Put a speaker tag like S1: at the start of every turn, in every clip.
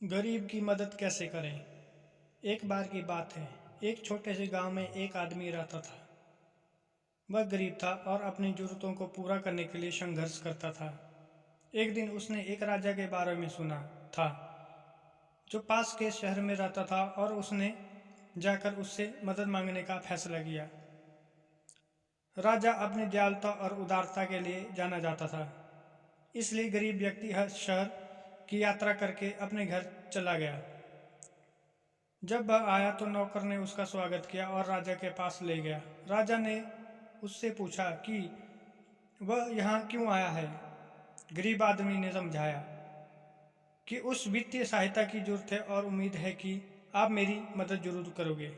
S1: गरीब की मदद कैसे करें। एक बार की बात है, एक छोटे से गांव में एक आदमी रहता था। वह गरीब था और अपनी ज़रूरतों को पूरा करने के लिए संघर्ष करता था। एक दिन उसने एक राजा के बारे में सुना था जो पास के शहर में रहता था, और उसने जाकर उससे मदद मांगने का फैसला किया। राजा अपनी दयालुता और उदारता के लिए जाना जाता था, इसलिए गरीब व्यक्ति हर शहर की यात्रा करके अपने घर चला गया। जब वह आया तो नौकर ने उसका स्वागत किया और राजा के पास ले गया। राजा ने उससे पूछा कि वह यहाँ क्यों आया है। गरीब आदमी ने समझाया कि उस वित्तीय सहायता की जरूरत है और उम्मीद है कि आप मेरी मदद जरूर करोगे।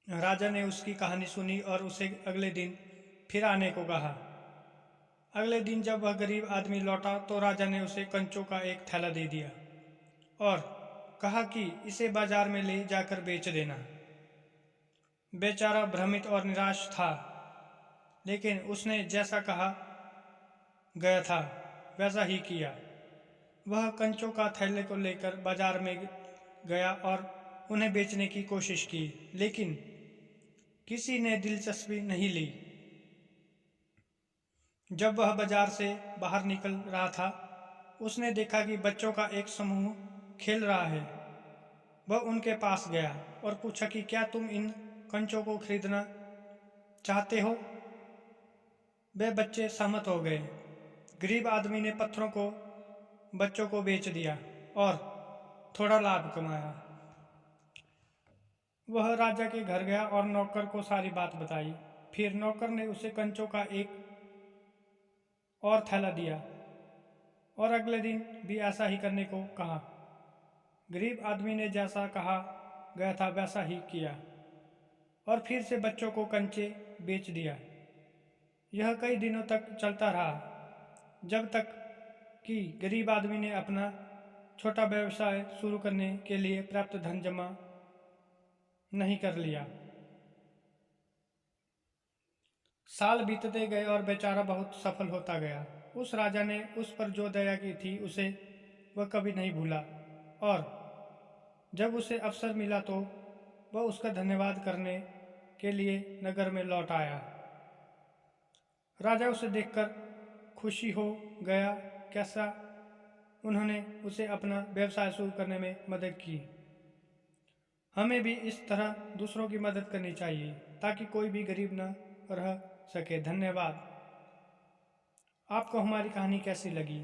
S1: राजा ने उसकी कहानी सुनी और उसे अगले दिन फिर आने को कहा। अगले दिन जब वह गरीब आदमी लौटा तो राजा ने उसे कंचों का एक थैला दे दिया और कहा कि इसे बाजार में ले जाकर बेच देना। बेचारा भ्रमित और निराश था, लेकिन उसने जैसा कहा गया था वैसा ही किया। वह कंचों का थैले को लेकर बाजार में गया और उन्हें बेचने की कोशिश की, लेकिन किसी ने दिलचस्पी नहीं ली। जब वह बाजार से बाहर निकल रहा था, उसने देखा कि बच्चों का एक समूह खेल रहा है। वह उनके पास गया और पूछा कि क्या तुम इन कंचों को खरीदना चाहते हो। वे बच्चे सहमत हो गए। गरीब आदमी ने पत्थरों को बच्चों को बेच दिया और थोड़ा लाभ कमाया। वह राजा के घर गया और नौकर को सारी बात बताई। फिर नौकर ने उसे कंचों का एक और थैला दिया और अगले दिन भी ऐसा ही करने को कहा। गरीब आदमी ने जैसा कहा गया था वैसा ही किया और फिर से बच्चों को कंचे बेच दिया। यह कई दिनों तक चलता रहा, जब तक कि गरीब आदमी ने अपना छोटा व्यवसाय शुरू करने के लिए पर्याप्त धन जमा नहीं कर लिया। साल बीतते गए और बेचारा बहुत सफल होता गया। उस राजा ने उस पर जो दया की थी उसे वह कभी नहीं भूला, और जब उसे अवसर मिला तो वह उसका धन्यवाद करने के लिए नगर में लौट आया। राजा उसे देखकर खुशी हो गया, कैसा उन्होंने उसे अपना व्यवसाय शुरू करने में मदद की। हमें भी इस तरह दूसरों की मदद करनी चाहिए ताकि कोई भी गरीब न रह सके। धन्यवाद। आपको हमारी कहानी कैसी लगी?